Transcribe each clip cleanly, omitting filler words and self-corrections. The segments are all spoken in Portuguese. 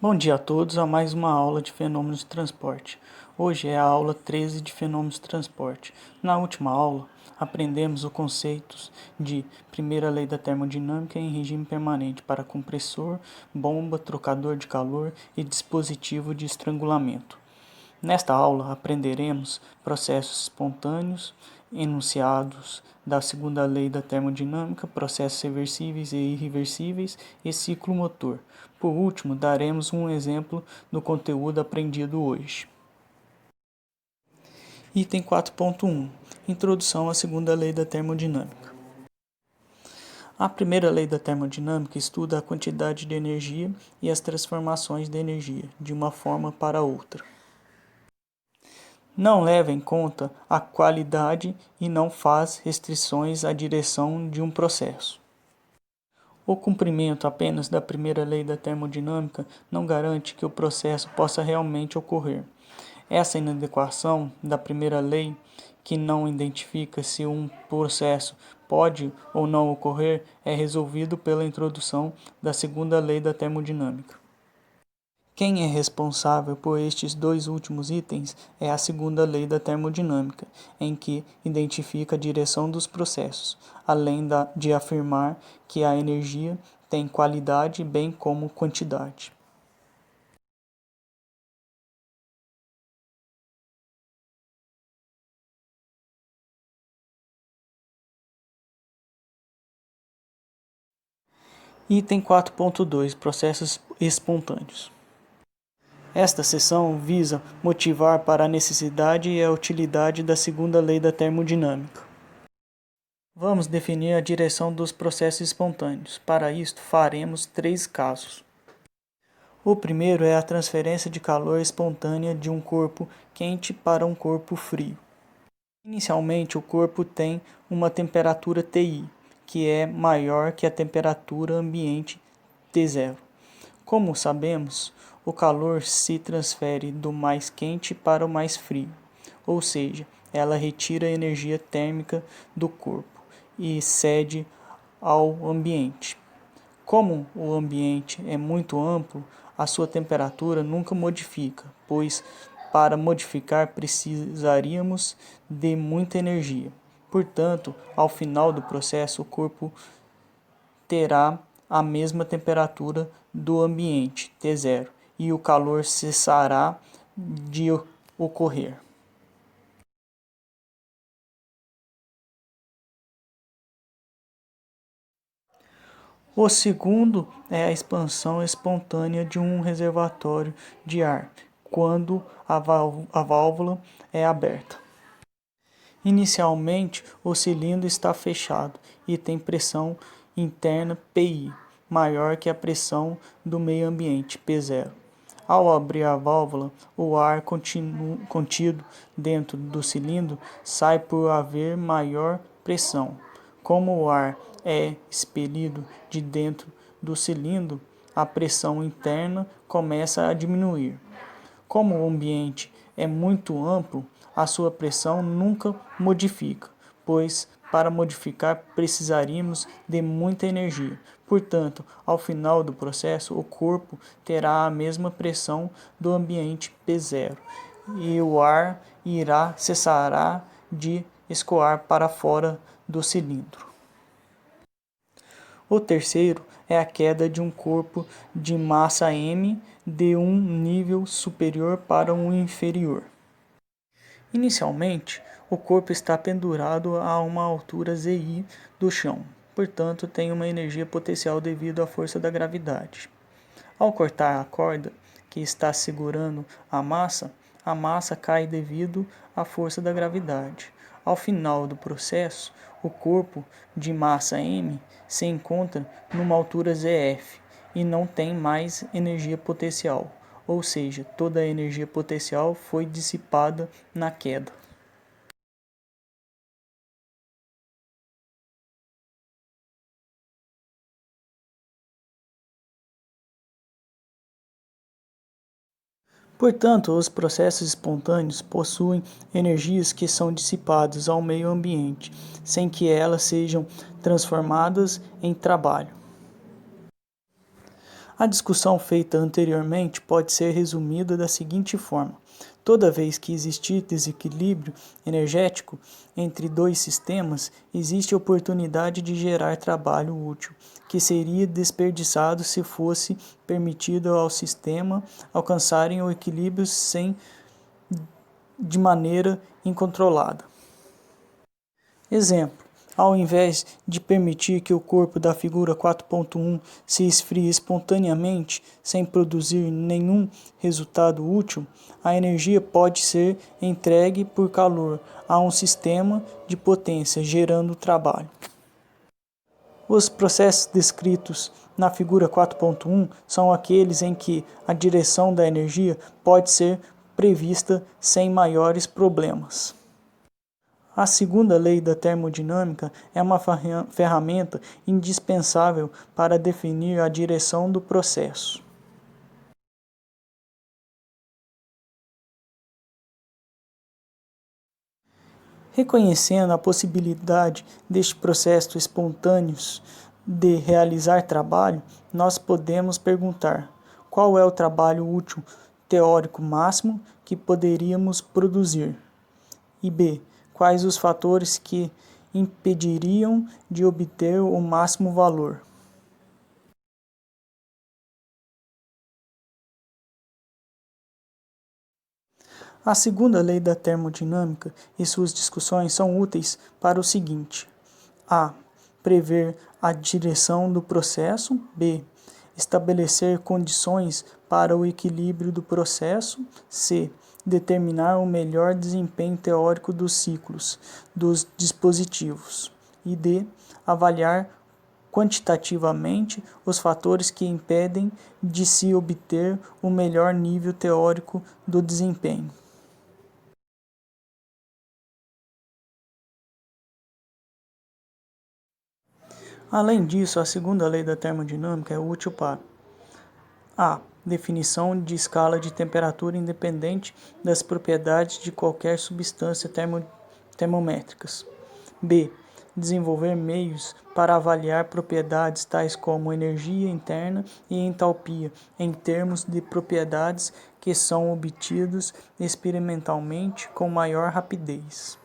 Bom dia a todos a mais uma aula de fenômenos de transporte. Hoje é a aula 13 de fenômenos de transporte. Na última aula, aprendemos os conceitos de primeira lei da termodinâmica em regime permanente para compressor, bomba, trocador de calor e dispositivo de estrangulamento. Nesta aula aprenderemos processos espontâneos, enunciados da segunda lei da termodinâmica, processos reversíveis e irreversíveis e ciclo motor. Por último, daremos um exemplo do conteúdo aprendido hoje. Item 4.1 Introdução à segunda lei da termodinâmica. A primeira lei da termodinâmica estuda a quantidade de energia e as transformações de energia de uma forma para outra. Não leva em conta a qualidade e não faz restrições à direção de um processo. O cumprimento apenas da primeira lei da termodinâmica não garante que o processo possa realmente ocorrer. Essa inadequação da primeira lei, que não identifica se um processo pode ou não ocorrer, é resolvido pela introdução da segunda lei da termodinâmica. Quem é responsável por estes dois últimos itens é a segunda lei da termodinâmica, em que identifica a direção dos processos, além de afirmar que a energia tem qualidade bem como quantidade. Item 4.2 Processos espontâneos. Esta seção visa motivar para a necessidade e a utilidade da segunda lei da termodinâmica. Vamos definir a direção dos processos espontâneos. Para isto, faremos 3 casos. O primeiro é a transferência de calor espontânea de um corpo quente para um corpo frio. Inicialmente, o corpo tem uma temperatura Ti, que é maior que a temperatura ambiente T0. Como sabemos, o calor se transfere do mais quente para o mais frio, ou seja, ela retira a energia térmica do corpo e cede ao ambiente. Como o ambiente é muito amplo, a sua temperatura nunca modifica, pois para modificar precisaríamos de muita energia. Portanto, ao final do processo, o corpo terá a mesma temperatura do ambiente, T0, e o calor cessará de ocorrer. O segundo é a expansão espontânea de um reservatório de ar, quando a válvula é aberta. Inicialmente, o cilindro está fechado e tem pressão interna PI, maior que a pressão do meio ambiente, P0. Ao abrir a válvula, o ar contido dentro do cilindro sai por haver maior pressão. Como o ar é expelido de dentro do cilindro, a pressão interna começa a diminuir. Como o ambiente é muito amplo, a sua pressão nunca modifica, pois para modificar precisaríamos de muita energia. Portanto, ao final do processo, o corpo terá a mesma pressão do ambiente P0 e o ar cessará de escoar para fora do cilindro. O terceiro é a queda de um corpo de massa m de um nível superior para um inferior. Inicialmente, o corpo está pendurado a uma altura Zi do chão, portanto tem uma energia potencial devido à força da gravidade. Ao cortar a corda que está segurando a massa cai devido à força da gravidade. Ao final do processo, o corpo de massa m se encontra numa altura Zf e não tem mais energia potencial, ou seja, toda a energia potencial foi dissipada na queda. Portanto, os processos espontâneos possuem energias que são dissipadas ao meio ambiente, sem que elas sejam transformadas em trabalho. A discussão feita anteriormente pode ser resumida da seguinte forma: toda vez que existir desequilíbrio energético entre dois sistemas, existe oportunidade de gerar trabalho útil, que seria desperdiçado se fosse permitido ao sistema alcançarem o equilíbrio de maneira incontrolada. Exemplo: ao invés de permitir que o corpo da figura 4.1 se esfrie espontaneamente, sem produzir nenhum resultado útil, a energia pode ser entregue por calor a um sistema de potência, gerando trabalho. Os processos descritos na figura 4.1 são aqueles em que a direção da energia pode ser prevista sem maiores problemas. A segunda lei da termodinâmica é uma ferramenta indispensável para definir a direção do processo. Reconhecendo a possibilidade deste processo espontâneo de realizar trabalho, nós podemos perguntar: qual é o trabalho útil teórico máximo que poderíamos produzir? E B. Quais os fatores que impediriam de obter o máximo valor? A segunda lei da termodinâmica e suas discussões são úteis para o seguinte: a. Prever a direção do processo. B. Estabelecer condições para o equilíbrio do processo. C. Determinar o melhor desempenho teórico dos ciclos dos dispositivos. E D. Avaliar quantitativamente os fatores que impedem de se obter o melhor nível teórico do desempenho. Além disso, a segunda lei da termodinâmica é útil para a. Definição de escala de temperatura independente das propriedades de qualquer substância termométricas. B. Desenvolver meios para avaliar propriedades tais como energia interna e entalpia em termos de propriedades que são obtidos experimentalmente com maior rapidez.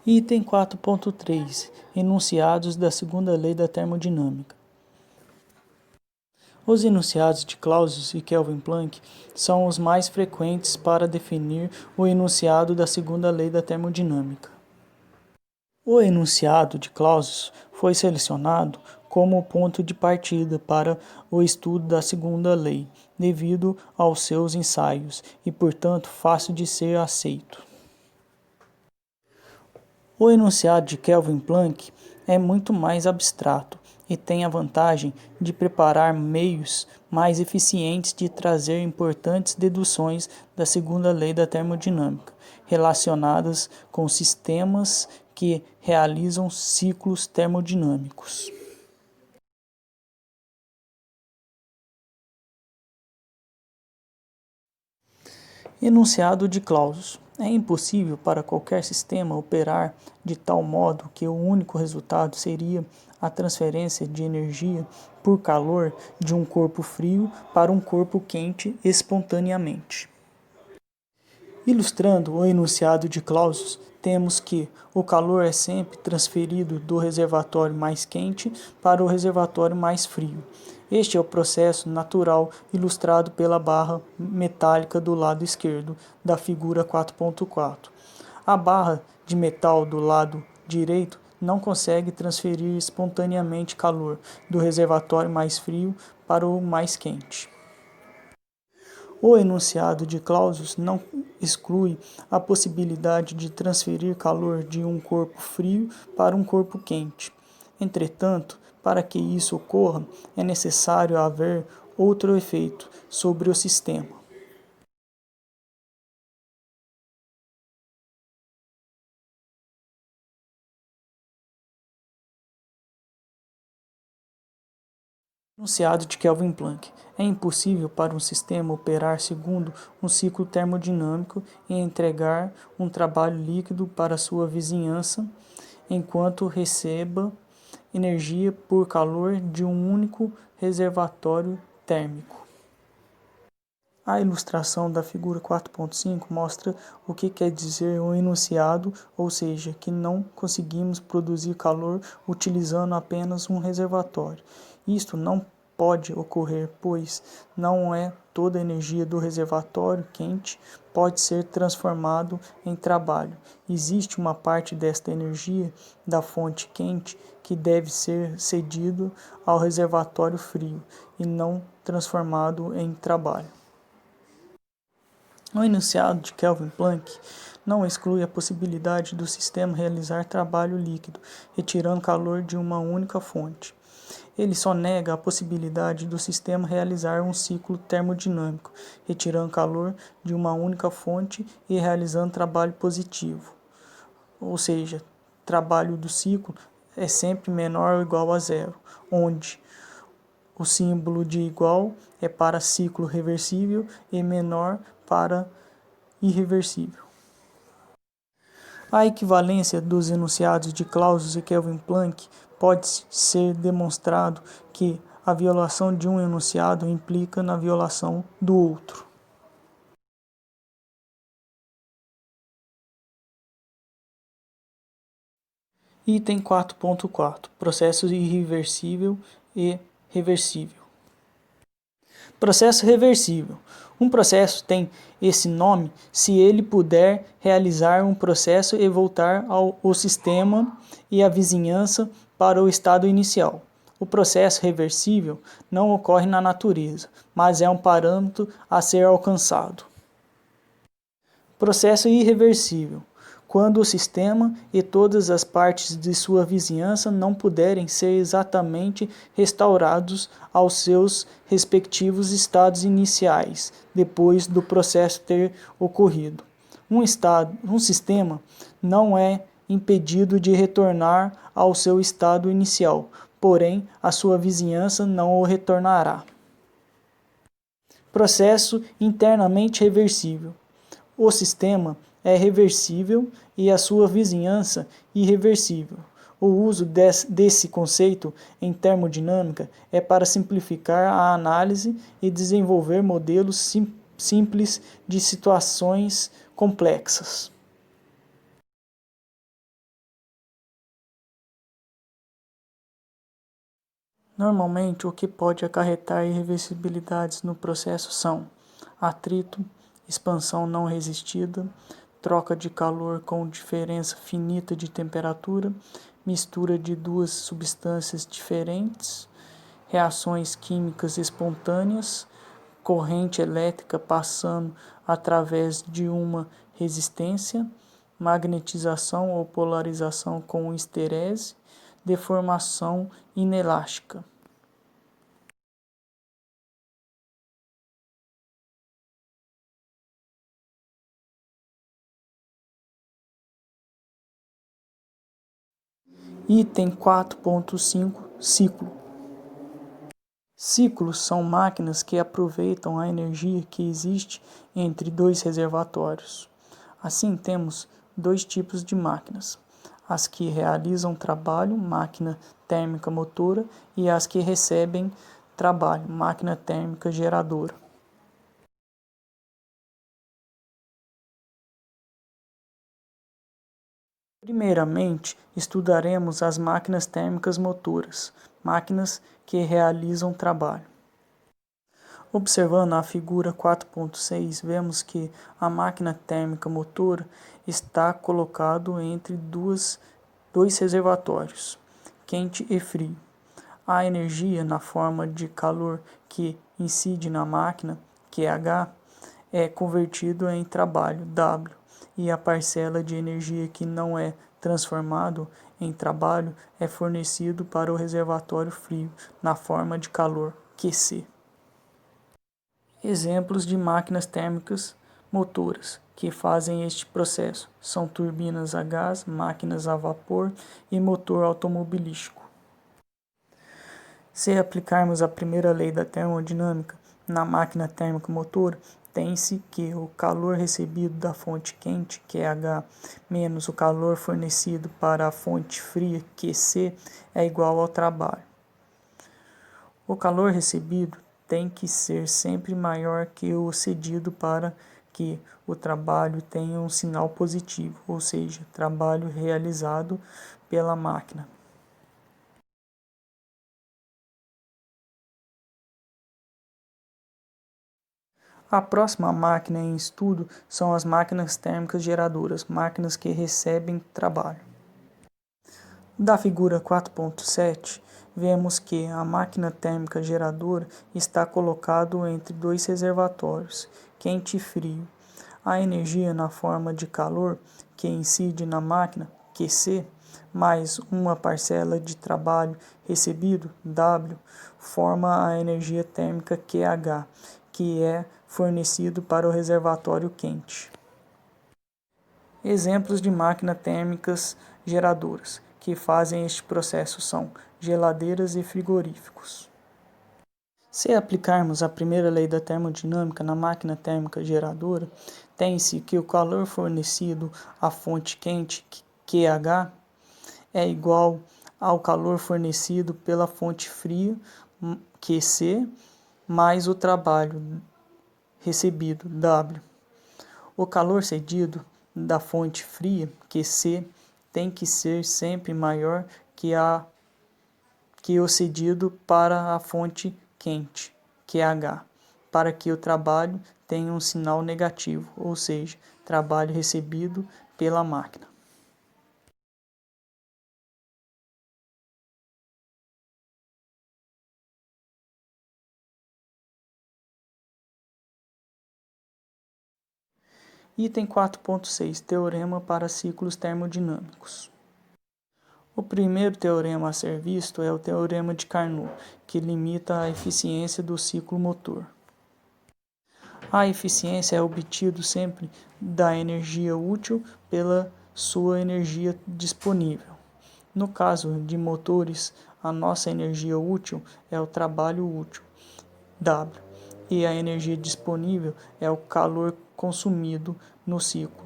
Item 4.3. Enunciados da segunda lei da termodinâmica. Os enunciados de Clausius e Kelvin Planck são os mais frequentes para definir o enunciado da segunda lei da termodinâmica. O enunciado de Clausius foi selecionado como ponto de partida para o estudo da segunda lei, devido aos seus ensaios e, portanto, fácil de ser aceito. O enunciado de Kelvin Planck é muito mais abstrato e tem a vantagem de preparar meios mais eficientes de trazer importantes deduções da segunda lei da termodinâmica, relacionadas com sistemas que realizam ciclos termodinâmicos. Enunciado de Clausius. É impossível para qualquer sistema operar de tal modo que o único resultado seria a transferência de energia por calor de um corpo frio para um corpo quente espontaneamente. Ilustrando o enunciado de Clausius, temos que o calor é sempre transferido do reservatório mais quente para o reservatório mais frio. Este é o processo natural ilustrado pela barra metálica do lado esquerdo da figura 4.4. A barra de metal do lado direito não consegue transferir espontaneamente calor do reservatório mais frio para o mais quente. O enunciado de Clausius não exclui a possibilidade de transferir calor de um corpo frio para um corpo quente. Entretanto, para que isso ocorra, é necessário haver outro efeito sobre o sistema. Enunciado de Kelvin Planck. É impossível para um sistema operar segundo um ciclo termodinâmico e entregar um trabalho líquido para sua vizinhança enquanto receba energia por calor de um único reservatório térmico. A ilustração da figura 4.5 mostra o que quer dizer o enunciado, ou seja, que não conseguimos produzir calor utilizando apenas um reservatório. Isto não pode ocorrer, pois não é toda a energia do reservatório quente pode ser transformado em trabalho. Existe uma parte desta energia da fonte quente que deve ser cedido ao reservatório frio e não transformado em trabalho. O enunciado de Kelvin Planck não exclui a possibilidade do sistema realizar trabalho líquido, retirando calor de uma única fonte. Ele só nega a possibilidade do sistema realizar um ciclo termodinâmico, retirando calor de uma única fonte e realizando trabalho positivo. Ou seja, trabalho do ciclo é sempre menor ou igual a zero, onde o símbolo de igual é para ciclo reversível e menor para irreversível. A equivalência dos enunciados de Clausius e Kelvin Planck pode ser demonstrado que a violação de um enunciado implica na violação do outro. Item 4.4. Processo irreversível e reversível. Processo reversível. Um processo tem esse nome se ele puder realizar um processo e voltar ao sistema e à vizinhança para o estado inicial. O processo reversível não ocorre na natureza, mas é um parâmetro a ser alcançado. Processo irreversível. Quando o sistema e todas as partes de sua vizinhança não puderem ser exatamente restaurados aos seus respectivos estados iniciais, depois do processo ter ocorrido. Um sistema não é impedido de retornar ao seu estado inicial, porém a sua vizinhança não o retornará. Processo internamente reversível. O sistema é reversível e a sua vizinhança irreversível. O uso desse conceito em termodinâmica é para simplificar a análise e desenvolver modelos simples de situações complexas. Normalmente, o que pode acarretar irreversibilidades no processo são atrito, expansão não resistida, troca de calor com diferença finita de temperatura, mistura de duas substâncias diferentes, reações químicas espontâneas, corrente elétrica passando através de uma resistência, magnetização ou polarização com esterese, deformação inelástica. Item 4.5 Ciclo. Ciclos são máquinas que aproveitam a energia que existe entre dois reservatórios. Assim, temos dois tipos de máquinas: as que realizam trabalho, máquina térmica motora, e as que recebem trabalho, máquina térmica geradora. Primeiramente, estudaremos as máquinas térmicas motoras, máquinas que realizam trabalho. Observando a figura 4.6, vemos que a máquina térmica motora está colocado entre dois reservatórios, quente e frio. A energia na forma de calor que incide na máquina, QH, é convertido em trabalho, W, e a parcela de energia que não é transformado em trabalho é fornecido para o reservatório frio, na forma de calor, QC. Exemplos de máquinas térmicas motoras que fazem este processo são turbinas a gás, máquinas a vapor e motor automobilístico. Se aplicarmos a primeira lei da termodinâmica na máquina térmica motora, tem-se que o calor recebido da fonte quente, QH, menos o calor fornecido para a fonte fria, QC, é igual ao trabalho. O calor recebido tem que ser sempre maior que o cedido para que o trabalho tenha um sinal positivo, ou seja, trabalho realizado pela máquina. A próxima máquina em estudo são as máquinas térmicas geradoras, máquinas que recebem trabalho. Da figura 4.7, vemos que a máquina térmica geradora está colocado entre dois reservatórios, quente e frio. A energia na forma de calor que incide na máquina, QC, mais uma parcela de trabalho recebido, W, forma a energia térmica QH, que é fornecido para o reservatório quente. Exemplos de máquinas térmicas geradoras que fazem este processo são geladeiras e frigoríficos. Se aplicarmos a primeira lei da termodinâmica na máquina térmica geradora, tem-se que o calor fornecido à fonte quente, QH, é igual ao calor fornecido pela fonte fria, QC, mais o trabalho recebido, W. O calor cedido da fonte fria, QC, tem que ser sempre maior que o cedido para a fonte quente, QH, para que o trabalho tenha um sinal negativo, ou seja, trabalho recebido pela máquina. Item 4.6, Teorema para ciclos termodinâmicos. O primeiro teorema a ser visto é o Teorema de Carnot, que limita a eficiência do ciclo motor. A eficiência é obtida sempre da energia útil pela sua energia disponível. No caso de motores, a nossa energia útil é o trabalho útil, W, e a energia disponível é o calor consumido no ciclo,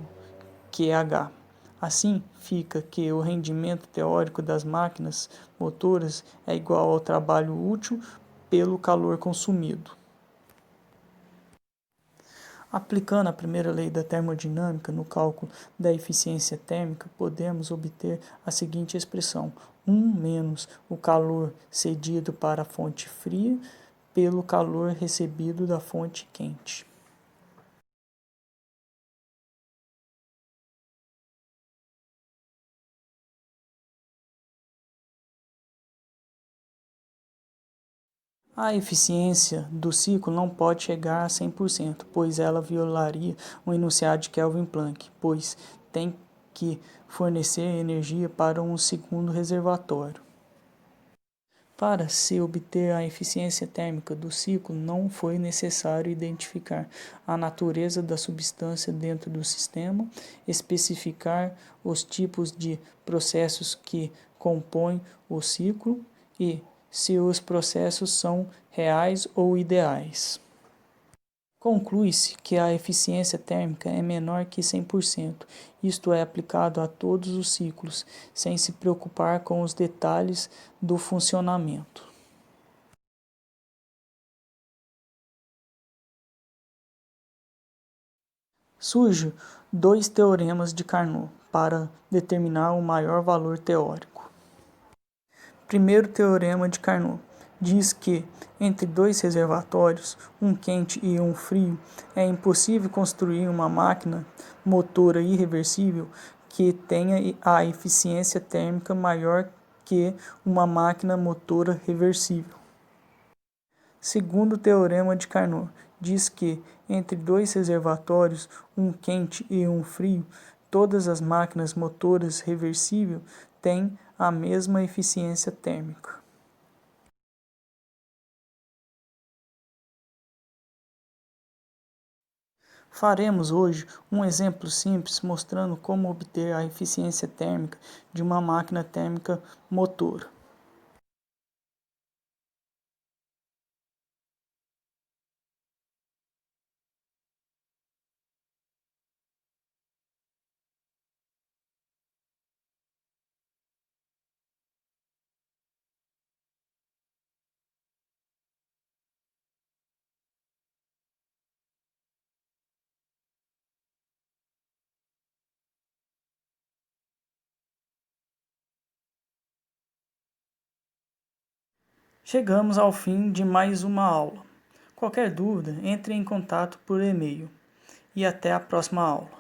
QH. Assim, fica que o rendimento teórico das máquinas motoras é igual ao trabalho útil pelo calor consumido. Aplicando a primeira lei da termodinâmica no cálculo da eficiência térmica, podemos obter a seguinte expressão: 1 menos o calor cedido para a fonte fria pelo calor recebido da fonte quente. A eficiência do ciclo não pode chegar a 100%, pois ela violaria o enunciado de Kelvin Planck, pois tem que fornecer energia para um segundo reservatório. Para se obter a eficiência térmica do ciclo, não foi necessário identificar a natureza da substância dentro do sistema, especificar os tipos de processos que compõem o ciclo e se os processos são reais ou ideais. Conclui-se que a eficiência térmica é menor que 100%, isto é aplicado a todos os ciclos, sem se preocupar com os detalhes do funcionamento. Surgem dois teoremas de Carnot para determinar o maior valor teórico. Primeiro teorema de Carnot diz que, entre dois reservatórios, um quente e um frio, é impossível construir uma máquina motora irreversível que tenha a eficiência térmica maior que uma máquina motora reversível. Segundo teorema de Carnot, diz que, entre dois reservatórios, um quente e um frio, todas as máquinas motoras reversíveis têm a mesma eficiência térmica. Faremos hoje um exemplo simples mostrando como obter a eficiência térmica de uma máquina térmica motor. Chegamos ao fim de mais uma aula. Qualquer dúvida, entre em contato por e-mail. E até a próxima aula.